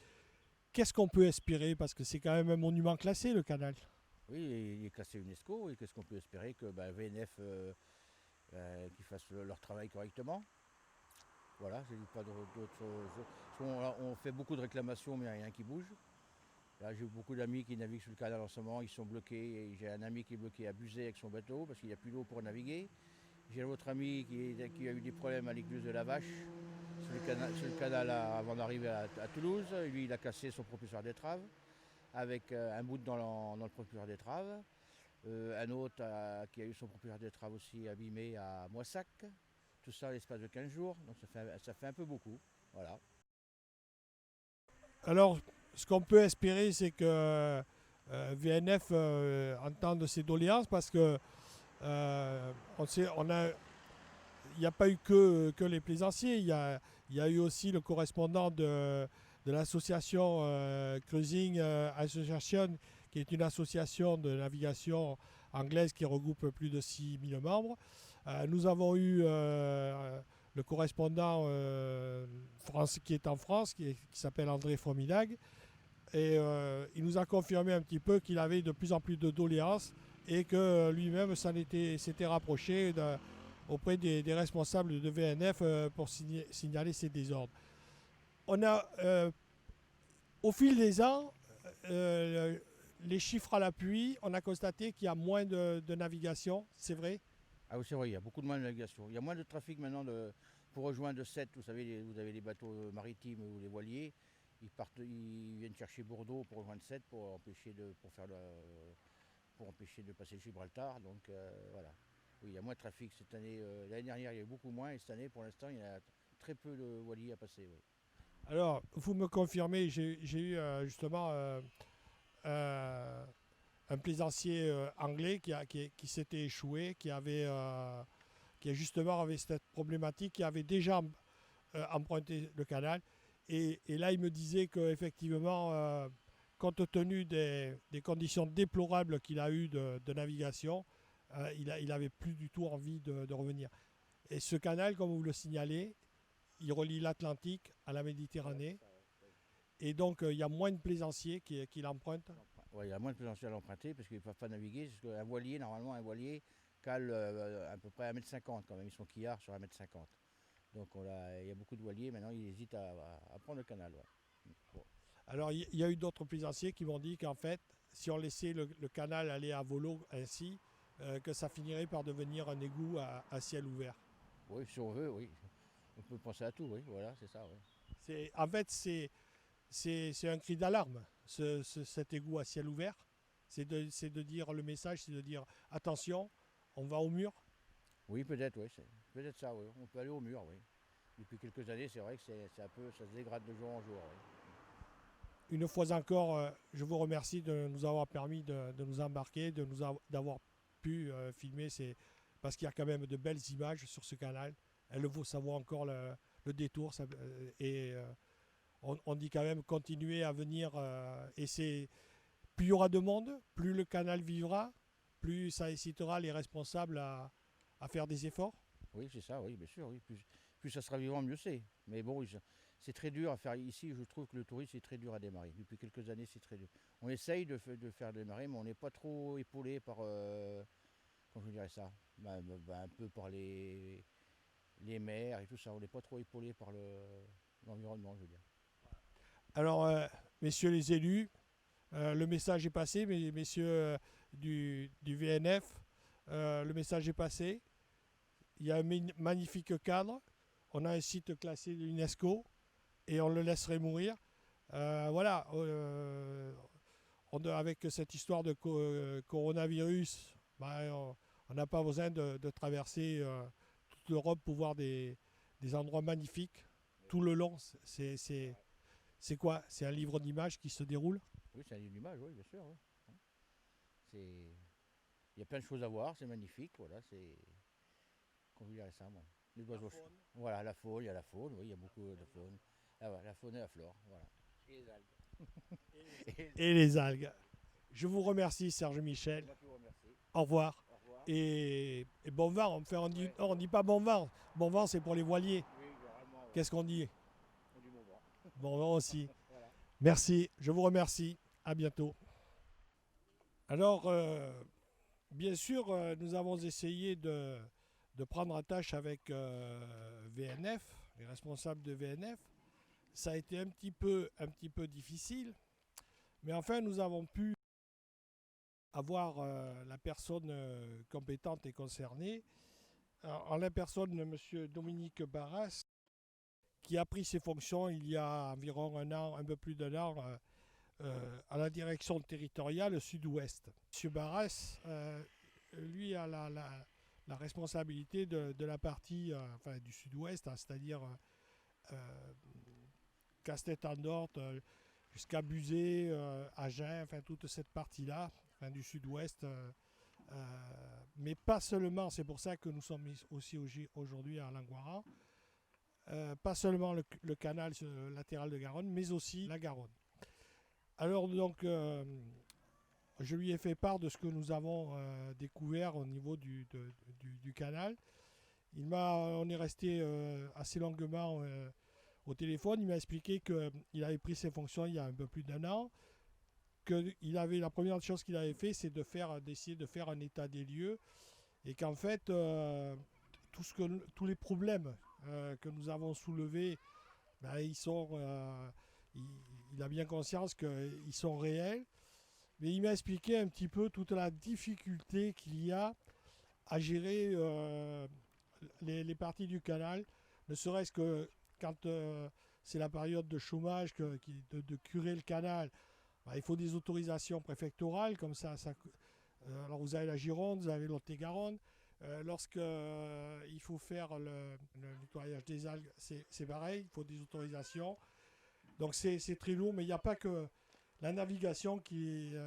Qu'est-ce qu'on peut espérer? Parce que c'est quand même un monument classé, le canal. Oui, il est classé UNESCO. Et qu'est-ce qu'on peut espérer que VNF qu'ils fassent leur travail correctement. Voilà, je n'ai pas d'autres choses. On fait beaucoup de réclamations, mais il n'y a rien qui bouge. Là, j'ai beaucoup d'amis qui naviguent sur le canal en ce moment, ils sont bloqués. J'ai un ami qui est bloqué à Buzet avec son bateau parce qu'il n'y a plus d'eau pour naviguer. J'ai un autre ami qui a eu des problèmes à l'écluse de la Vache sur le canal avant d'arriver à Toulouse. Lui, il a cassé son propulseur d'étrave avec un bout dans le propulseur d'étrave. Un autre qui a eu son propulseur d'étrave aussi abîmé à Moissac. Tout ça à l'espace de 15 jours, donc ça fait un peu beaucoup. Voilà. Alors, ce qu'on peut espérer, c'est que VNF entende ces doléances parce que on sait, il n'y a pas eu que les plaisanciers, il y a eu aussi le correspondant de l'association Cruising Association, qui est une association de navigation anglaise qui regroupe plus de 6000 membres. Nous avons eu le correspondant qui est en France, qui s'appelle André Fomilag, et il nous a confirmé un petit peu qu'il avait de plus en plus de doléances et que lui-même s'était rapproché auprès des responsables de VNF pour signaler ces désordres. On a, au fil des ans, les chiffres à l'appui, on a constaté qu'il y a moins de navigation, c'est vrai. Ah oui, c'est vrai, il y a beaucoup de moins de navigation. Il y a moins de trafic maintenant pour rejoindre Sète. Vous savez, vous avez les bateaux maritimes ou les voiliers. Ils viennent chercher Bordeaux pour rejoindre Sète pour empêcher de passer Gibraltar. Donc voilà. Oui, il y a moins de trafic cette année. L'année dernière, il y a eu beaucoup moins. Et cette année, pour l'instant, il y a très peu de voiliers à passer. Oui. Alors, vous me confirmez, j'ai eu justement euh, un plaisancier anglais qui s'était échoué, qui justement avait cette problématique, qui avait déjà emprunté le canal. Et là, il me disait qu'effectivement, compte tenu des conditions déplorables qu'il a eues de navigation, il n'avait plus du tout envie de revenir. Et ce canal, comme vous le signalez, il relie l'Atlantique à la Méditerranée. Et donc, il y a moins de plaisanciers qui l'empruntent. Ouais, il y a moins de plaisanciers à l'emprunter parce qu'ils ne peuvent pas naviguer. Parce qu'un voilier, normalement, cale à peu près 1,50 m quand même. Ils sont quillards sur 1,50 m. Donc il y a beaucoup de voiliers. Maintenant, ils hésitent à prendre le canal. Ouais. Bon. Alors, il y a eu d'autres plaisanciers qui m'ont dit qu'en fait, si on laissait le canal aller à volo ainsi, que ça finirait par devenir un égout à ciel ouvert. Oui, si on veut, oui. On peut penser à tout, oui, voilà, c'est ça, oui. En fait, c'est un cri d'alarme, cet égout à ciel ouvert. C'est de dire, le message, c'est de dire attention, on va au mur. Oui, peut-être, oui, c'est peut-être ça, oui. On peut aller au mur, oui. Depuis quelques années, c'est vrai que c'est un peu, ça se dégrade de jour en jour, oui. Une fois encore, je vous remercie de nous avoir permis de nous embarquer, d'avoir pu filmer, parce qu'il y a quand même de belles images sur ce canal. Elle vaut savoir encore le détour. On dit quand même continuer à venir. Plus il y aura de monde, plus le canal vivra, plus ça incitera les responsables à faire des efforts. Oui, c'est ça, oui, bien sûr, oui. Plus ça sera vivant, mieux c'est. Mais bon, c'est très dur à faire ici. Je trouve que le tourisme, c'est très dur à démarrer. Depuis quelques années, c'est très dur. On essaye de faire démarrer, mais on n'est pas trop épaulé par, comment je dirais ça, un peu par les maires et tout ça. On n'est pas trop épaulé par l'environnement, je veux dire. Alors, messieurs les élus, le message est passé, messieurs du VNF, le message est passé. Il y a un magnifique cadre. On a un site classé de l'UNESCO et on le laisserait mourir. Voilà, avec cette histoire de coronavirus, on n'a pas besoin de traverser toute l'Europe pour voir des endroits magnifiques tout le long. C'est quoi? C'est un livre d'images qui se déroule? Oui, c'est un livre d'image, oui, bien sûr. Oui. Il y a plein de choses à voir, c'est magnifique, voilà, c'est. Comment je dirais ça, moi. Les oiseaux. Voilà, la faune, il y a la faune, oui, il y a beaucoup de faune. Ah, voilà, la faune et la flore, voilà. Et les algues. Et les algues. Je vous remercie, Serge Michel. Moi qui vous remercie. Au revoir. Au revoir. Et bon vent. On dit pas bon vent. Bon vent, c'est pour les voiliers. Oui, généralement, ouais. Qu'est-ce qu'on dit? On dit bon vent. Bon vent aussi. Voilà. Merci. Je vous remercie. À bientôt. Alors, bien sûr, nous avons essayé de prendre attache avec VNF, les responsables de VNF. Ça a été un petit peu difficile, mais enfin, nous avons pu avoir la personne compétente et concernée, en la personne de M. Dominique Barras, qui a pris ses fonctions il y a environ un an, un peu plus d'un an, à la direction territoriale sud-ouest. M. Barras, lui, a la responsabilité de la partie du sud-ouest, hein, c'est-à-dire Castet-en-Dorte jusqu'à Buzet, Agen, enfin toute cette partie-là, du sud-ouest. Mais pas seulement, c'est pour ça que nous sommes aussi aujourd'hui à Langoiran, pas seulement le canal latéral de Garonne, mais aussi la Garonne. Alors donc, je lui ai fait part de ce que nous avons découvert au niveau du canal. On est resté assez longuement au téléphone. Il m'a expliqué qu'il avait pris ses fonctions il y a un peu plus d'un an. La première chose qu'il avait fait, c'est d'essayer de faire un état des lieux. Et qu'en fait, tous les problèmes que nous avons soulevés, il a bien conscience qu'ils sont réels. Mais il m'a expliqué un petit peu toute la difficulté qu'il y a à gérer les parties du canal, ne serait-ce que quand c'est la période de chômage, de curer le canal. Il faut des autorisations préfectorales, comme ça. Alors vous avez la Gironde, vous avez l'Lot-et-Garonne. Lorsqu'il faut faire le nettoyage des algues, c'est pareil, il faut des autorisations. Donc c'est très lourd, mais il n'y a pas que la navigation qu'ils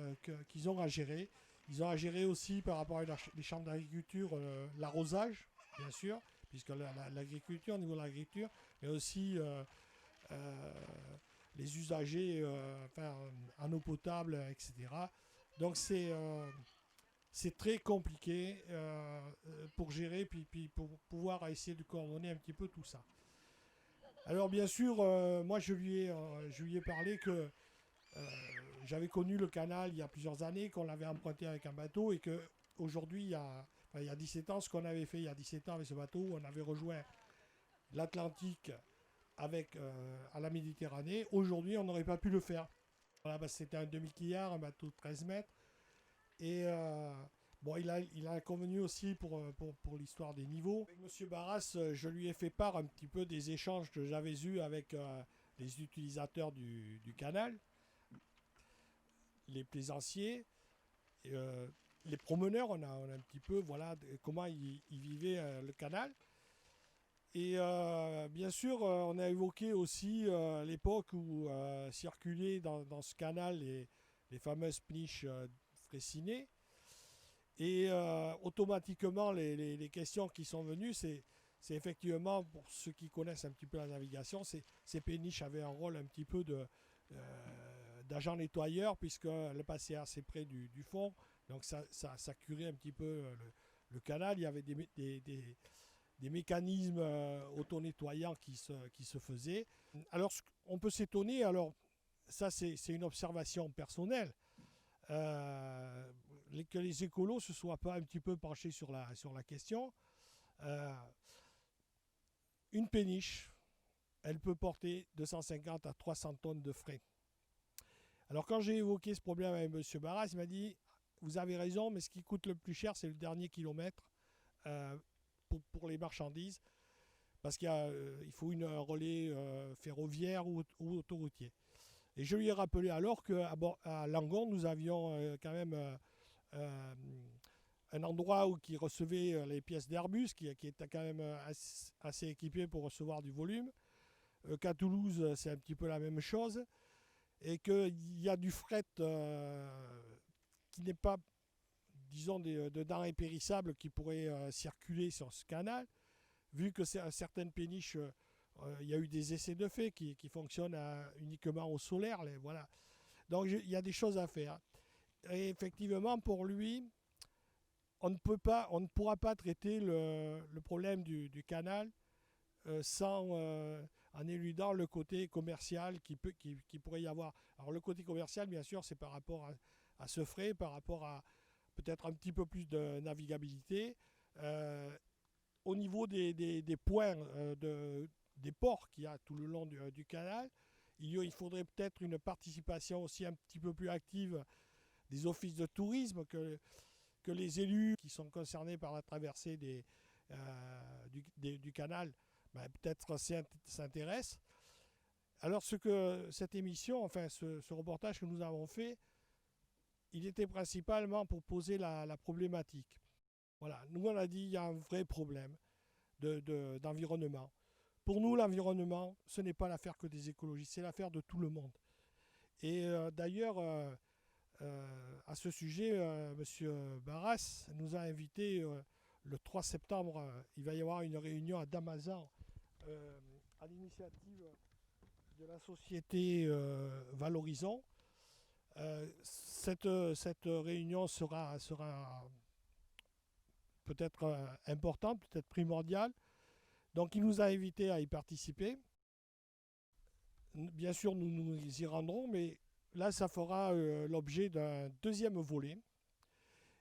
ont à gérer. Ils ont à gérer aussi par rapport à les champs d'agriculture, l'arrosage, bien sûr, puisque l'agriculture, au niveau de l'agriculture, mais aussi les usagers en eau potable, etc. Donc c'est très compliqué pour gérer, puis pour pouvoir essayer de coordonner un petit peu tout ça. Alors bien sûr, moi je lui ai parlé que j'avais connu le canal il y a plusieurs années, qu'on l'avait emprunté avec un bateau et qu'aujourd'hui, il y a 17 ans, ce qu'on avait fait il y a 17 ans avec ce bateau, on avait rejoint l'Atlantique à la Méditerranée. Aujourd'hui, on n'aurait pas pu le faire. Voilà, bah, c'était un demi-quillard, un bateau de 13 mètres. Et bon, il a convenu aussi pour l'histoire des niveaux. Avec M. Barras, je lui ai fait part un petit peu des échanges que j'avais eus avec les utilisateurs du canal, les plaisanciers, les promeneurs. On a un petit peu voilà, comment ils vivaient le canal. Et bien sûr, on a évoqué aussi l'époque où circulaient dans ce canal les fameuses péniches Fraissinet. Et automatiquement, les questions qui sont venues, c'est effectivement, pour ceux qui connaissent un petit peu la navigation, ces péniches avaient un rôle un petit peu d'agent nettoyeur, puisqu'elle passait assez près du fond. Donc ça curait un petit peu le canal. Il y avait des mécanismes auto-nettoyants qui se faisaient. Alors, on peut s'étonner, alors ça c'est une observation personnelle, que les écolos ne se soient pas un petit peu penchés sur la question. Euh, une péniche, elle peut porter 250 à 300 tonnes de frais. Alors quand j'ai évoqué ce problème avec M. Barras, il m'a dit, vous avez raison, mais ce qui coûte le plus cher, c'est le dernier kilomètre pour les marchandises, parce qu'il faut un relais ferroviaire ou autoroutier. Et je lui ai rappelé alors qu'à Langon, nous avions quand même un endroit qui recevait les pièces d'Airbus, qui était quand même assez équipé pour recevoir du volume. Qu'à Toulouse, c'est un petit peu la même chose. Et qu'il y a du fret qui n'est pas, disons, de denrées périssables qui pourraient circuler sur ce canal, vu que certaines péniches, il y a eu des essais de fait qui fonctionnent uniquement au solaire. Voilà. Donc il y a des choses à faire. Et effectivement, pour lui, on ne pourra pas traiter le problème du canal sans en éludant le côté commercial qui pourrait y avoir. Alors le côté commercial, bien sûr, c'est par rapport à ce frais, par rapport à peut-être un petit peu plus de navigabilité. Au niveau des points, des ports qu'il y a tout le long du canal, il faudrait peut-être une participation aussi un petit peu plus active des offices de tourisme, que les élus qui sont concernés par la traversée du canal ben, peut-être s'intéressent. Alors cette émission, enfin ce reportage que nous avons fait, il était principalement pour poser la problématique. Voilà, nous on a dit qu'il y a un vrai problème d'environnement. Pour nous, l'environnement, ce n'est pas l'affaire que des écologistes, c'est l'affaire de tout le monde. Et d'ailleurs, à ce sujet, M. Barras nous a invités le 3 septembre. Il va y avoir une réunion à Damazan à l'initiative de la société Valorisons. Cette réunion sera peut-être importante, peut-être primordiale. Donc il nous a invités à y participer. Bien sûr, nous y rendrons, mais là, ça fera l'objet d'un deuxième volet.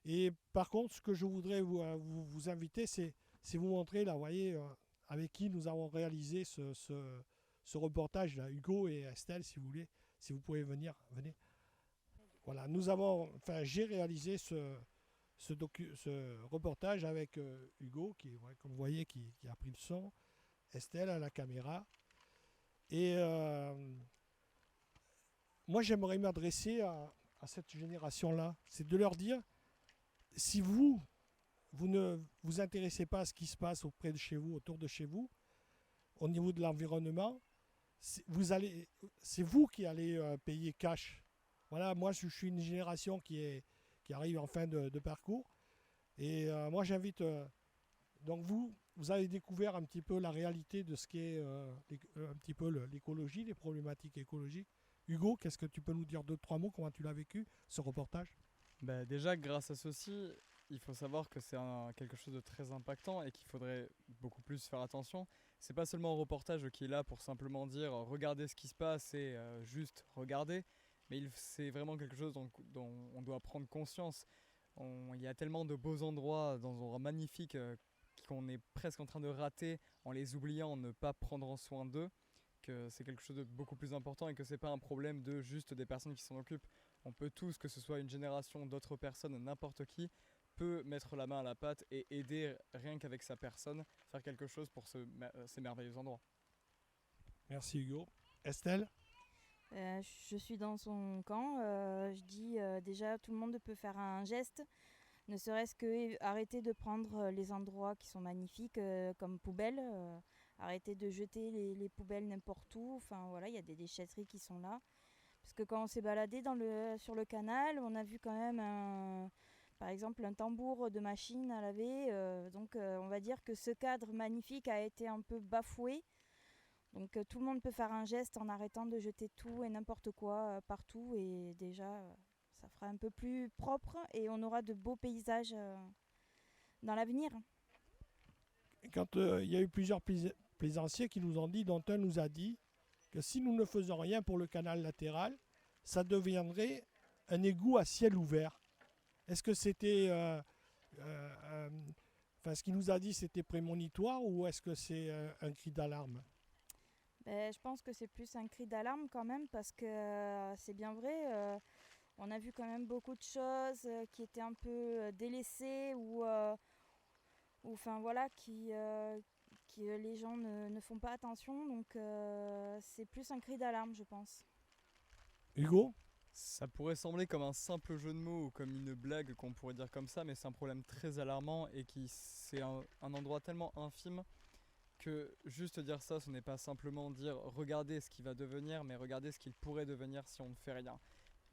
Et par contre, ce que je voudrais vous inviter, c'est vous montrer, là, vous voyez, avec qui nous avons réalisé ce reportage, là, Hugo et Estelle, si vous voulez, si vous pouvez venir, venez. Voilà, j'ai réalisé ce reportage avec Hugo, comme vous voyez, qui a pris le son, Estelle à la caméra. Et moi, j'aimerais m'adresser à cette génération-là. C'est de leur dire, si vous ne vous intéressez pas à ce qui se passe auprès de chez vous, autour de chez vous, au niveau de l'environnement, c'est vous qui allez payer cash. Voilà, moi, je suis une génération qui arrive en fin de parcours. Et moi, j'invite... donc vous avez découvert un petit peu la réalité de ce qu'est un petit peu l'écologie, les problématiques écologiques. Hugo, qu'est-ce que tu peux nous dire 2-3 mots, comment tu l'as vécu, ce reportage? Bah, déjà, grâce à ceci, il faut savoir que c'est quelque chose de très impactant et qu'il faudrait beaucoup plus faire attention. C'est pas seulement un reportage qui est là pour simplement dire regardez ce qui se passe et juste regarder, mais c'est vraiment quelque chose dont on doit prendre conscience. Il y a tellement de beaux endroits, d'endroits magnifiques qu'on est presque en train de rater en les oubliant, en ne pas prendre en soin d'eux. que c'est quelque chose de beaucoup plus important et que c'est pas un problème de juste des personnes qui s'en occupent. On peut tous, que ce soit une génération, d'autres personnes, n'importe qui, peut mettre la main à la pâte et aider rien qu'avec sa personne, faire quelque chose pour ces merveilleux endroits. Merci Hugo. Estelle? Je suis dans son camp. Je dis déjà, tout le monde peut faire un geste, ne serait-ce que arrêter de prendre les endroits qui sont magnifiques comme poubelles, arrêter de jeter les poubelles n'importe où. Enfin voilà, il y a des déchetteries qui sont là. Parce que quand on s'est baladé sur le canal, on a vu quand même par exemple un tambour de machine à laver. Donc on va dire que ce cadre magnifique a été un peu bafoué. Donc tout le monde peut faire un geste en arrêtant de jeter tout et n'importe quoi partout. Et déjà, ça fera un peu plus propre et on aura de beaux paysages dans l'avenir. Quand il y a eu plusieurs plaisanciers qui nous ont dit, dont un nous a dit que si nous ne faisons rien pour le canal latéral, ça deviendrait un égout à ciel ouvert. Est-ce que c'était... ce qu'il nous a dit, c'était prémonitoire ou est-ce que c'est un cri d'alarme? Je pense que c'est plus un cri d'alarme quand même parce que c'est bien vrai. On a vu quand même beaucoup de choses qui étaient un peu délaissées ou enfin voilà, qui les gens ne font pas attention. Donc c'est plus un cri d'alarme, je pense. Hugo? Ça pourrait sembler comme un simple jeu de mots ou comme une blague qu'on pourrait dire comme ça, mais c'est un problème très alarmant et c'est un endroit tellement infime que juste dire ça, ce n'est pas simplement dire regardez ce qui va devenir, mais regardez ce qu'il pourrait devenir si on ne fait rien.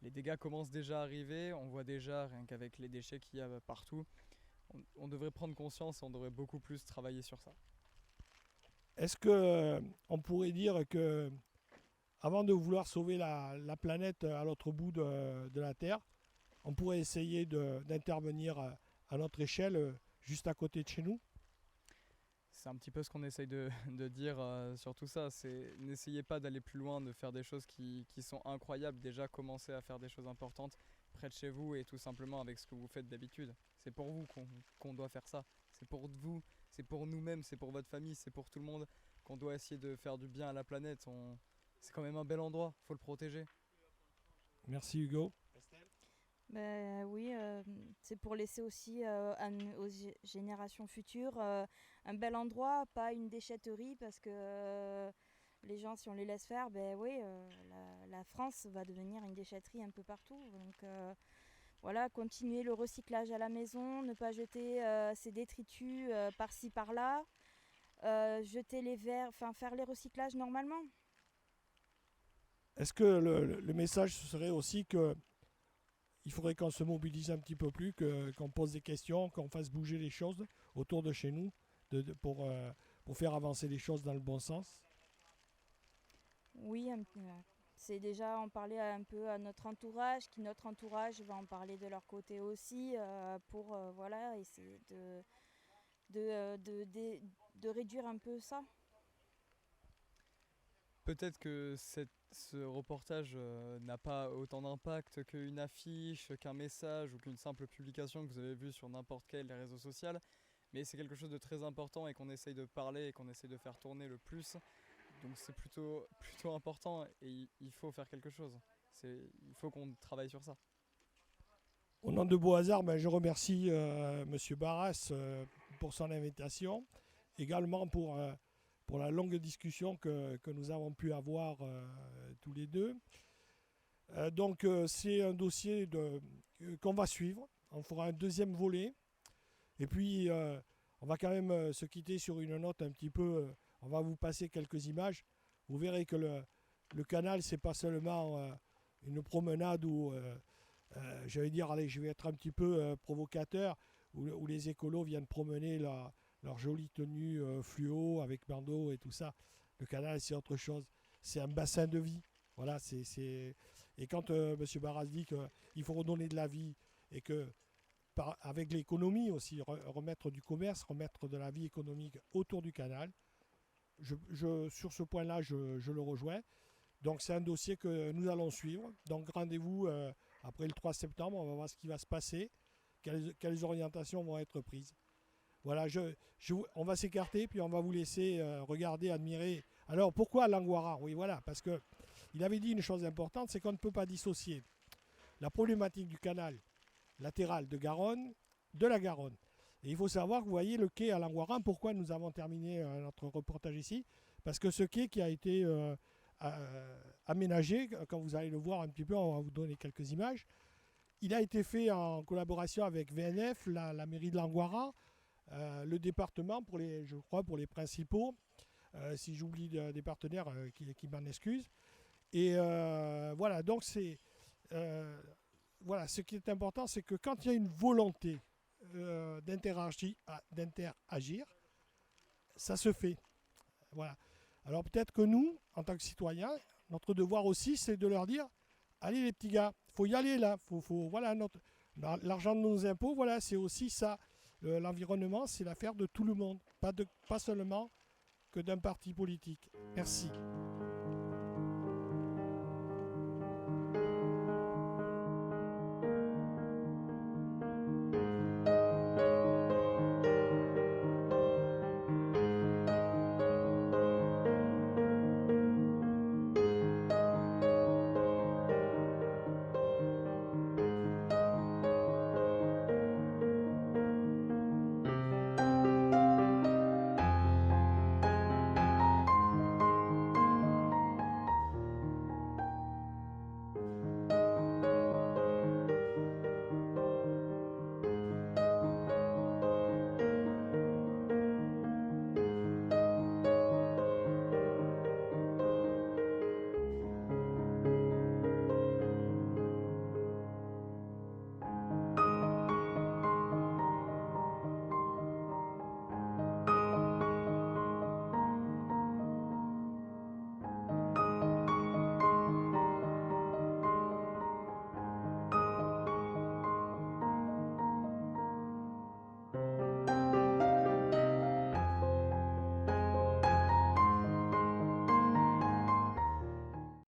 Les dégâts commencent déjà à arriver, on voit déjà rien qu'avec les déchets qu'il y a partout. On devrait prendre conscience et on devrait beaucoup plus travailler sur ça. Est-ce que on pourrait dire que avant de vouloir sauver la planète à l'autre bout de la Terre, on pourrait essayer d'intervenir à notre échelle juste à côté de chez nous? C'est un petit peu ce qu'on essaye de dire sur tout ça. N'essayez pas d'aller plus loin, de faire des choses qui sont incroyables. Déjà, commencez à faire des choses importantes près de chez vous et tout simplement avec ce que vous faites d'habitude. C'est pour vous qu'on doit faire ça. C'est pour vous, c'est pour nous-mêmes, c'est pour votre famille, c'est pour tout le monde qu'on doit essayer de faire du bien à la planète. C'est quand même un bel endroit, faut le protéger. Merci Hugo. Oui, c'est pour laisser aussi aux générations futures un bel endroit, pas une déchetterie, parce que les gens, si on les laisse faire, la France va devenir une déchetterie un peu partout. Donc voilà, continuer le recyclage à la maison, ne pas jeter ses détritus par-ci par-là, jeter les verres, enfin faire les recyclages normalement. Est-ce que le message serait aussi que il faudrait qu'on se mobilise un petit peu plus, qu'on pose des questions, qu'on fasse bouger les choses autour de chez nous pour faire avancer les choses dans le bon sens? Oui, c'est déjà en parler un peu à notre entourage, qui notre entourage va en parler de leur côté aussi, pour voilà, essayer de réduire un peu ça. Peut-être que ce reportage n'a pas autant d'impact qu'une affiche, qu'un message ou qu'une simple publication que vous avez vue sur n'importe quel réseau social, mais c'est quelque chose de très important et qu'on essaye de parler et qu'on essaye de faire tourner le plus. Donc c'est plutôt important et il faut faire quelque chose. Il faut qu'on travaille sur ça. Au nom de Beauhasard, je remercie Monsieur Barras pour son invitation, également pour la longue discussion que nous avons pu avoir tous les deux. Donc c'est un dossier qu'on va suivre. On fera un deuxième volet. Et puis on va quand même se quitter sur une note un petit peu. On va vous passer quelques images. Vous verrez que le canal, c'est pas seulement une promenade où, j'allais dire, allez, je vais être un petit peu provocateur, où les écolos viennent promener leur jolie tenue fluo avec bandeau et tout ça. Le canal, c'est autre chose. C'est un bassin de vie. Voilà, Et quand M. Barras dit qu'il faut redonner de la vie et que avec l'économie aussi, remettre du commerce, remettre de la vie économique autour du canal, sur ce point-là, je le rejoins. Donc c'est un dossier que nous allons suivre. Donc rendez-vous après le 3 septembre, on va voir ce qui va se passer, quelles orientations vont être prises. Voilà, on va s'écarter, puis on va vous laisser regarder, admirer Alors pourquoi Langoiran? Oui, voilà, parce qu'il avait dit une chose importante, c'est qu'on ne peut pas dissocier la problématique du canal latéral de Garonne de la Garonne. Et il faut savoir que vous voyez le quai à Langoiran, pourquoi nous avons terminé notre reportage ici? Parce que ce quai qui a été aménagé, quand vous allez le voir un petit peu, on va vous donner quelques images, il a été fait en collaboration avec VNF, la mairie de Langoiran, le département, je crois, pour les principaux. Si j'oublie des partenaires qui m'en excusent. Et voilà, donc voilà, ce qui est important, c'est que quand il y a une volonté d'interagir, ça se fait. Voilà. Alors peut-être que nous, en tant que citoyens, notre devoir aussi, c'est de leur dire, allez les petits gars, il faut y aller là. Voilà, l'argent de nos impôts, voilà, c'est aussi ça. L'environnement, c'est l'affaire de tout le monde, pas seulement que d'un parti politique. Merci.